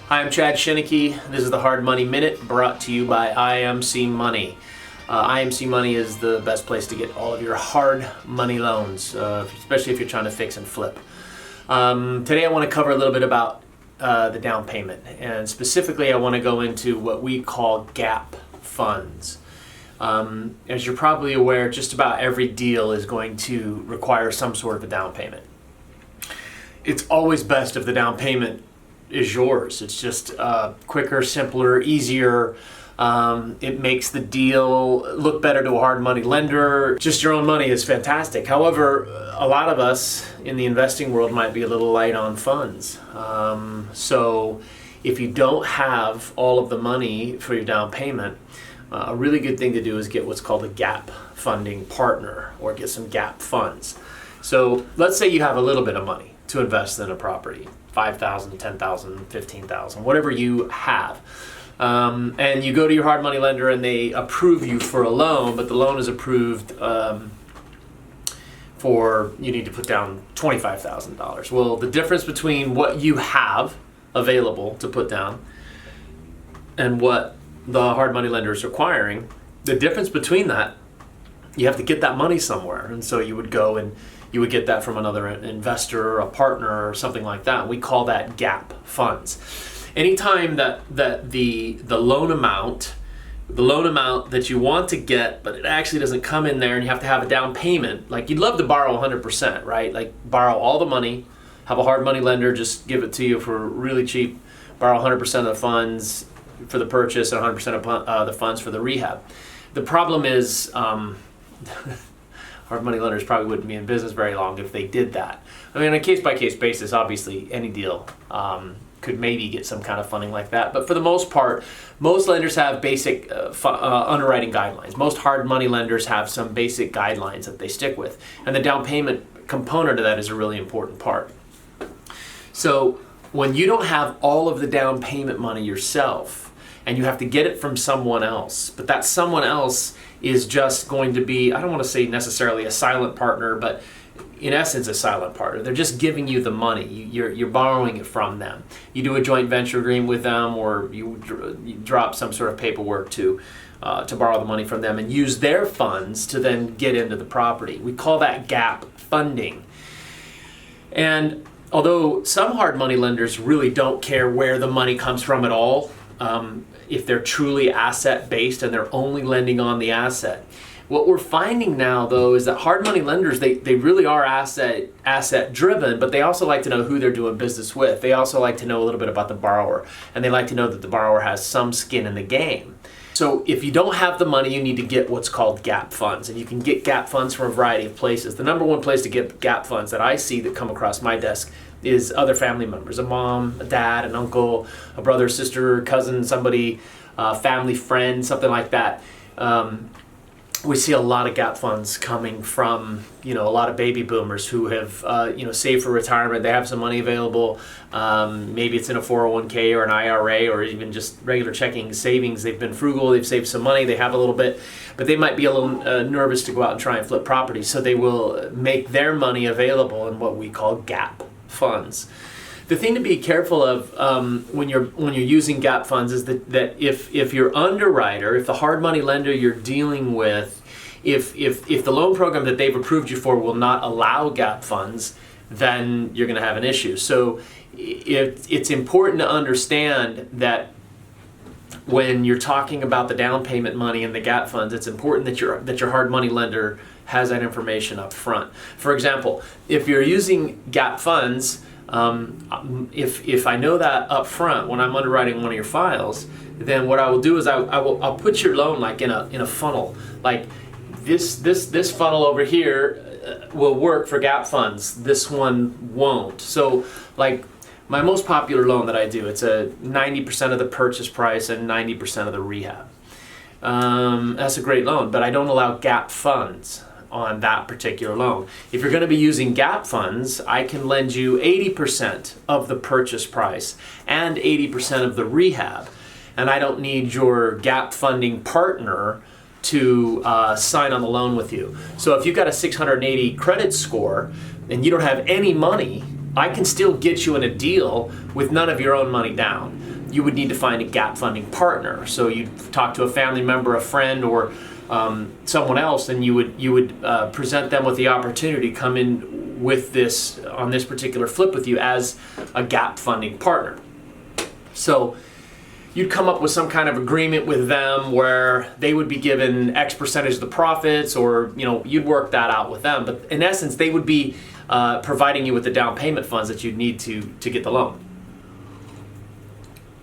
Hi, I'm Chiniquy. This is the Hard Money Minute brought to you by IMC Money. IMC Money is the best place to get all of your hard money loans, especially if you're trying to fix and flip. Today I want to cover a little bit about the down payment, and specifically I want to go into what we call gap funds. As you're probably aware, just about every deal is going to require some sort of a down payment. It's always best if the down payment is yours. It's just quicker, simpler, easier. It makes the deal look better to a hard money lender. Just your own money is fantastic. However, a lot of us in the investing world might be a little light on funds. So if you don't have all of the money for your down payment, a really good thing to do is get what's called a gap funding partner, or get some gap funds. So let's say you have a little bit of money to invest in a property, $5,000, $10,000, $15,000, whatever you have. And you go to your hard money lender and they approve you for a loan, but the loan is approved for, you need to put down $25,000. Well, the difference between what you have available to put down and what the hard money lender is requiring, the difference between that, you have to get that money somewhere. And so you would go and you would get that from another investor, a partner, or something like that. We call that gap funds. Anytime that the loan amount that you want to get, but it actually doesn't come in there, and you have to have a down payment. Like, you'd love to borrow 100%, right? Like, borrow all the money, have a hard money lender just give it to you for really cheap, borrow 100% of the funds for the purchase and 100% of the funds for the rehab. The problem is, hard money lenders probably wouldn't be in business very long if they did that. I mean, on a case-by-case basis, obviously, any deal could maybe get some kind of funding like that. But for the most part, most lenders have basic underwriting guidelines. Most hard money lenders have some basic guidelines that they stick with. And the down payment component of that is a really important part. So when you don't have all of the down payment money yourself, and you have to get it from someone else, but that someone else is just going to be, I don't want to say necessarily a silent partner, but in essence a silent partner. They're just giving you the money. You're borrowing it from them. You do a joint venture agreement with them, or you drop some sort of paperwork to borrow the money from them and use their funds to then get into the property. We call that gap funding. And although some hard money lenders really don't care where the money comes from at all, if they're truly asset based and they're only lending on the asset. What we're finding now, though, is that hard money lenders, they really are asset driven, but they also like to know who they're doing business with. They also like to know a little bit about the borrower, and they like to know that the borrower has some skin in the game. So if you don't have the money, you need to get what's called gap funds, and you can get gap funds from a variety of places. The number one place to get gap funds that I see that come across my desk is other family members, a mom, a dad, an uncle, a brother, sister, cousin, somebody, family friend, something like that. We see a lot of gap funds coming from, a lot of baby boomers who have, saved for retirement. They have some money available. Maybe it's in a 401k or an IRA, or even just regular checking savings. They've been frugal. They've saved some money. They have a little bit, but they might be a little nervous to go out and try and flip property. So they will make their money available in what we call gap funds. The thing to be careful of when you're using gap funds is that if your underwriter, if the hard money lender you're dealing with, if the loan program that they've approved you for will not allow gap funds, then you're going to have an issue. So it's important to understand that when you're talking about the down payment money and the gap funds, it's important that your hard money lender has that information up front. For example, if you're using gap funds, if I know that up front when I'm underwriting one of your files, then what I will do is I'll put your loan like in a funnel. Like this funnel over here will work for gap funds. This one won't. So like my most popular loan that I do, it's a 90% of the purchase price and 90% of the rehab. That's a great loan, but I don't allow gap funds on that particular loan. If you're going to be using gap funds, I can lend you 80% of the purchase price and 80% of the rehab, and I don't need your gap funding partner to sign on the loan with you. So if you've got a 680 credit score and you don't have any money I can still get you in a deal with none of your own money down. You would need to find a gap funding partner. So you'd talk to a family member, a friend, or someone else, and you would present them with the opportunity to come in with this on this particular flip with you as a gap funding partner. So you'd come up with some kind of agreement with them where they would be given X percentage of the profits, or you'd work that out with them. But in essence, they would be providing you with the down payment funds that you'd need to get the loan.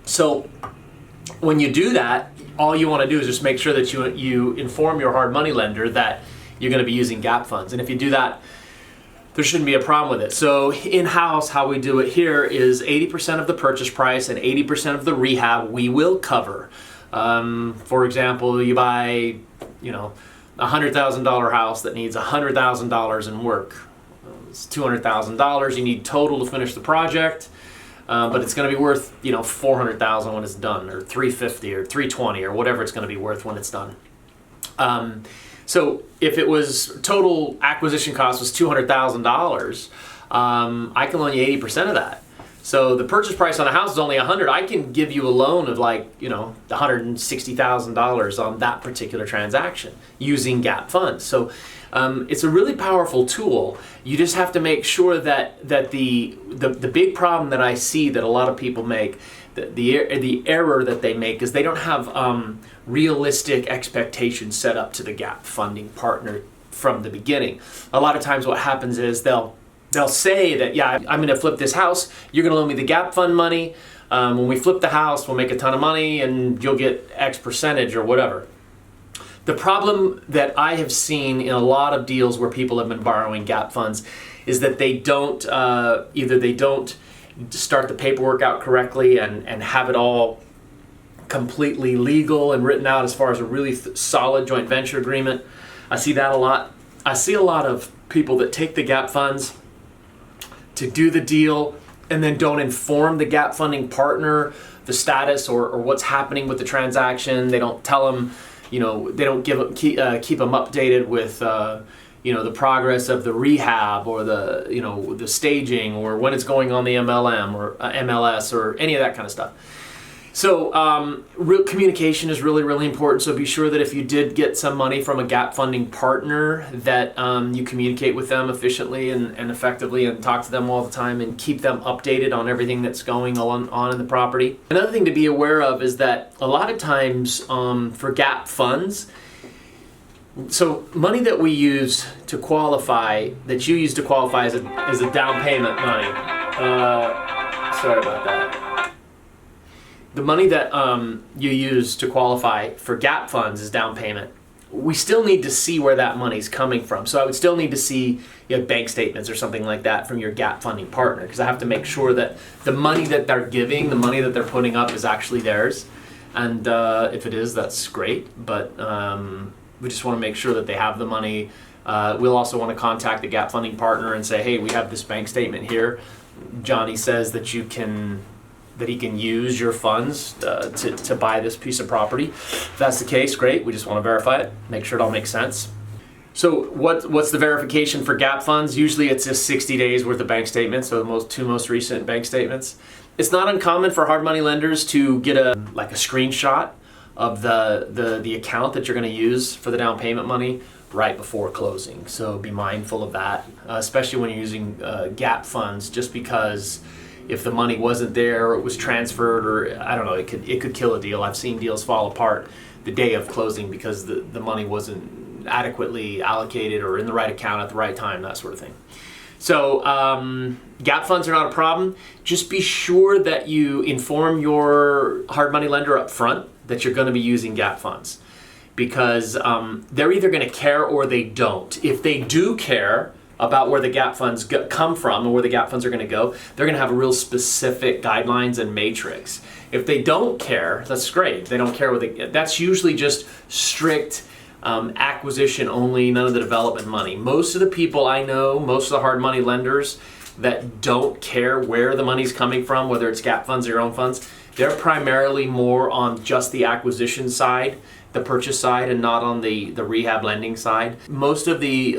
So when you do that, all you want to do is just make sure that you inform your hard money lender that you're going to be using gap funds. And if you do that, there shouldn't be a problem with it. So in-house, how we do it here is 80% of the purchase price and 80% of the rehab we will cover. For example, you buy, a $100,000 house that needs $100,000 in work. It's $200,000 you need total to finish the project, but it's going to be worth $400,000 when it's done, or $350 or $320 or whatever it's going to be worth when it's done. So if it was total acquisition cost was $200,000, I can loan you 80% of that. So the purchase price on a house is only $100,000. I can give you a loan of $160,000 on that particular transaction using gap funds. So it's a really powerful tool. You just have to make sure that the big problem that I see that a lot of people make, the error that they make, is they don't have realistic expectations set up to the gap funding partner from the beginning. A lot of times what happens is they'll say that, yeah, I'm going to flip this house, you're going to loan me the gap fund money, when we flip the house we'll make a ton of money and you'll get X percentage or whatever. The problem that I have seen in a lot of deals where people have been borrowing gap funds is that they don't, either they don't start the paperwork out correctly and have it all completely legal and written out as far as a really solid joint venture agreement. I see that a lot. I see a lot of people that take the gap funds to do the deal and then don't inform the gap funding partner the status or what's happening with the transaction. They don't tell them, they don't keep them updated with the progress of the rehab or the staging or when it's going on the MLM or MLS or any of that kind of stuff. So real communication is really, really important. So be sure that if you did get some money from a gap funding partner, that you communicate with them efficiently and effectively and talk to them all the time and keep them updated on everything that's going on in the property. Another thing to be aware of is that a lot of times for gap funds, so money that we use to qualify, that you use to qualify as a down payment money. Sorry about that. The money that you use to qualify for gap funds is down payment. We still need to see where that money's coming from. So I would still need to see bank statements or something like that from your gap funding partner, because I have to make sure that the money that they're giving, the money that they're putting up, is actually theirs. And if it is, that's great. But we just want to make sure that they have the money. We'll also want to contact the gap funding partner and say, hey, we have this bank statement here. Johnny says that he can use your funds to buy this piece of property. If that's the case, great. We just want to verify it, make sure it all makes sense. So what's the verification for gap funds? Usually it's just 60 days worth of bank statements, so the two most recent bank statements. It's not uncommon for hard money lenders to get a screenshot of the account that you're going to use for the down payment money right before closing. So be mindful of that, especially when you're using gap funds, just because if the money wasn't there or it was transferred, or I don't know, it could kill a deal. I've seen deals fall apart the day of closing because the money wasn't adequately allocated or in the right account at the right time, that sort of thing. So gap funds are not a problem. Just be sure that you inform your hard money lender up front that you're going to be using gap funds, because they're either going to care or they don't. If they do care about where the gap funds come from and where the gap funds are going to go, they're going to have a real specific guidelines and matrix. If they don't care, that's great. If they don't care that's usually just strict acquisition only, none of the development money. Most of the people I know, most of the hard money lenders that don't care where the money's coming from, whether it's gap funds or your own funds, they're primarily more on just the acquisition side, the purchase side, and not on the rehab lending side. Most of the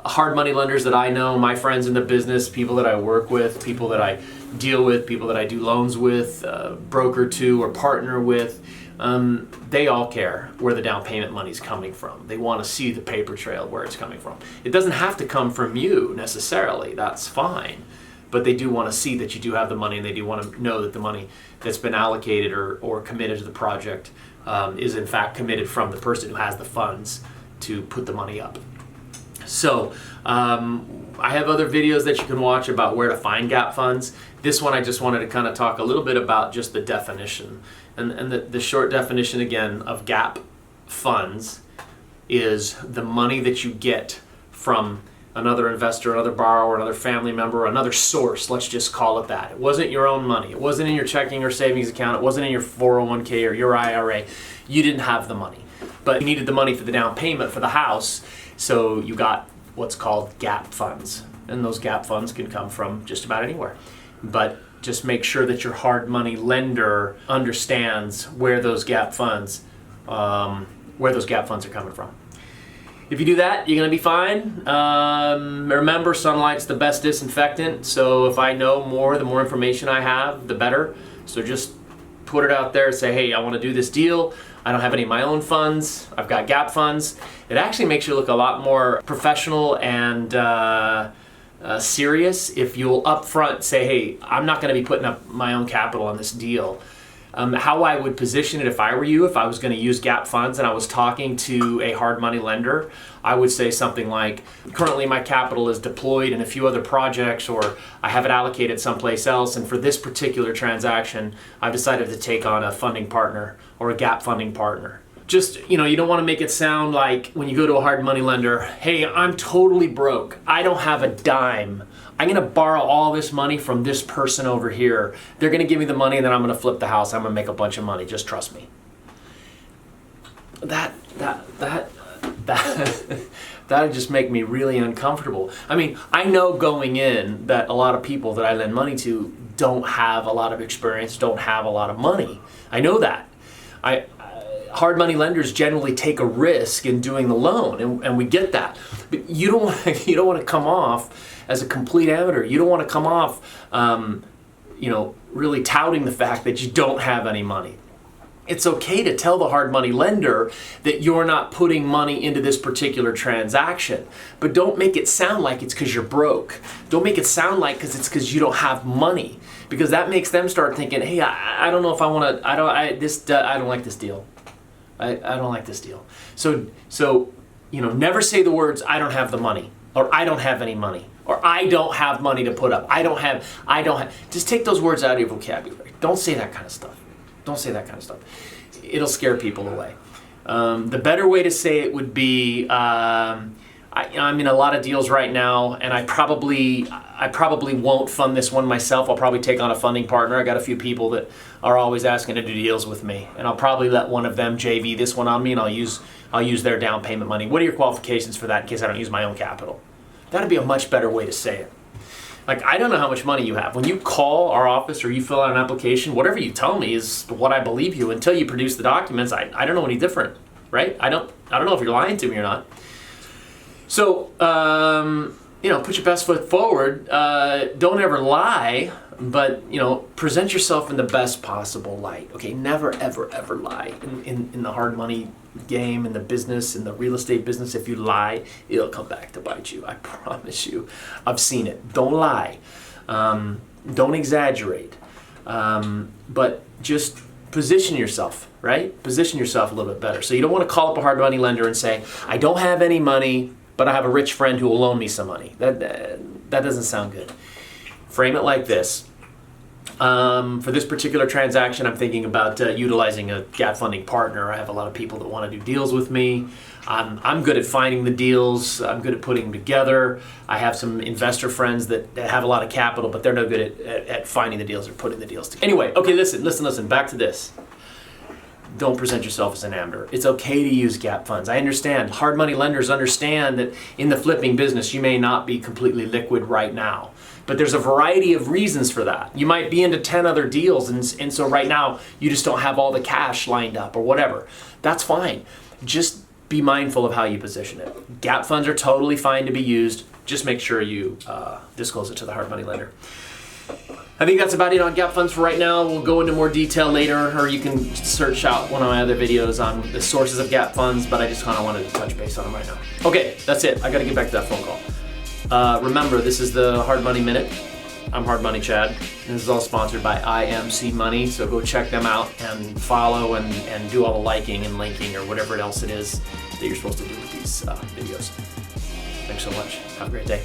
hard money lenders that I know, my friends in the business, people that I work with, people that I deal with, people that I do loans with, broker to or partner with, they all care where the down payment money's coming from. They want to see the paper trail where it's coming from. It doesn't have to come from you necessarily, that's fine. But they do want to see that you do have the money, and they do want to know that the money that's been allocated or committed to the project is in fact committed from the person who has the funds to put the money up. So I have other videos that you can watch about where to find gap funds. This one I just wanted to kind of talk a little bit about just the definition. And the short definition again of gap funds is the money that you get from another investor, another borrower, another family member, another source, let's just call it that. It wasn't your own money. It wasn't in your checking or savings account. It wasn't in your 401k or your IRA. You didn't have the money. But you needed the money for the down payment for the house, so you got what's called gap funds. And those gap funds can come from just about anywhere. But just make sure that your hard money lender understands where those gap funds are coming from. If you do that, you're going to be fine. Remember, sunlight's the best disinfectant. So if I know more, the more information I have, the better. So just put it out there and say, hey, I want to do this deal. I don't have any of my own funds. I've got gap funds. It actually makes you look a lot more professional and serious if you'll upfront say, hey, I'm not going to be putting up my own capital on this deal. How I would position it if I were you, if I was going to use gap funds and I was talking to a hard money lender, I would say something like, currently my capital is deployed in a few other projects, or I have it allocated someplace else, and for this particular transaction, I've decided to take on a funding partner or a gap funding partner. Just, you don't want to make it sound like when you go to a hard money lender, hey, I'm totally broke. I don't have a dime. I'm going to borrow all this money from this person over here. They're going to give me the money and then I'm going to flip the house. I'm going to make a bunch of money. Just trust me. That would just make me really uncomfortable. I mean, I know going in that a lot of people that I lend money to don't have a lot of experience, don't have a lot of money. I know that. Hard money lenders generally take a risk in doing the loan, and we get that. But you don't want to come off as a complete amateur. You don't want to come off, really touting the fact that you don't have any money. It's okay to tell the hard money lender that you're not putting money into this particular transaction, but don't make it sound like it's because you're broke. Don't make it sound like it's because you don't have money, because that makes them start thinking, hey, I don't know if I want to. I don't like this deal. I don't like this deal. So never say the words, I don't have the money, or I don't have any money, or I don't have money to put up. I don't have. Just take those words out of your vocabulary. Don't say that kind of stuff. Don't say that kind of stuff. It'll scare people away. The better way to say it would be, I'm in a lot of deals right now, and I probably won't fund this one myself. I'll probably take on a funding partner. I got a few people that are always asking to do deals with me, and I'll probably let one of them JV this one on me, and I'll use their down payment money. What are your qualifications for that in case I don't use my own capital? That'd be a much better way to say it. Like, I don't know how much money you have. When you call our office or you fill out an application, whatever you tell me is what I believe you. Until you produce the documents, I don't know any different, right? I don't know if you're lying to me or not. So, put your best foot forward. Don't ever lie, but, present yourself in the best possible light. Okay, never, ever, ever lie. In the hard money game, in the business, in the real estate business, if you lie, it'll come back to bite you. I promise you. I've seen it. Don't lie. Don't exaggerate. But just position yourself, right? Position yourself a little bit better. So you don't want to call up a hard money lender and say, I don't have any money, but I have a rich friend who will loan me some money. That doesn't sound good. Frame it like this. For this particular transaction, I'm thinking about utilizing a gap funding partner. I have a lot of people that want to do deals with me. I'm good at finding the deals. I'm good at putting them together. I have some investor friends that have a lot of capital, but they're no good at finding the deals or putting the deals together. Anyway, okay, listen. Back to this. Don't present yourself as an amateur. It's okay to use gap funds. I understand. Hard money lenders understand that in the flipping business, you may not be completely liquid right now. But there's a variety of reasons for that. You might be into 10 other deals, and so right now, you just don't have all the cash lined up or whatever. That's fine. Just be mindful of how you position it. Gap funds are totally fine to be used. Just make sure you disclose it to the hard money lender. I think that's about it on gap funds for right now. We'll go into more detail later, or you can search out one of my other videos on the sources of gap funds, but I just kind of wanted to touch base on them right now. Okay, that's it. I got to get back to that phone call. Remember, this is the Hard Money Minute. I'm Hard Money Chad. This is all sponsored by IMC Money, so go check them out and follow and do all the liking and linking or whatever else it is that you're supposed to do with these videos. Thanks so much. Have a great day.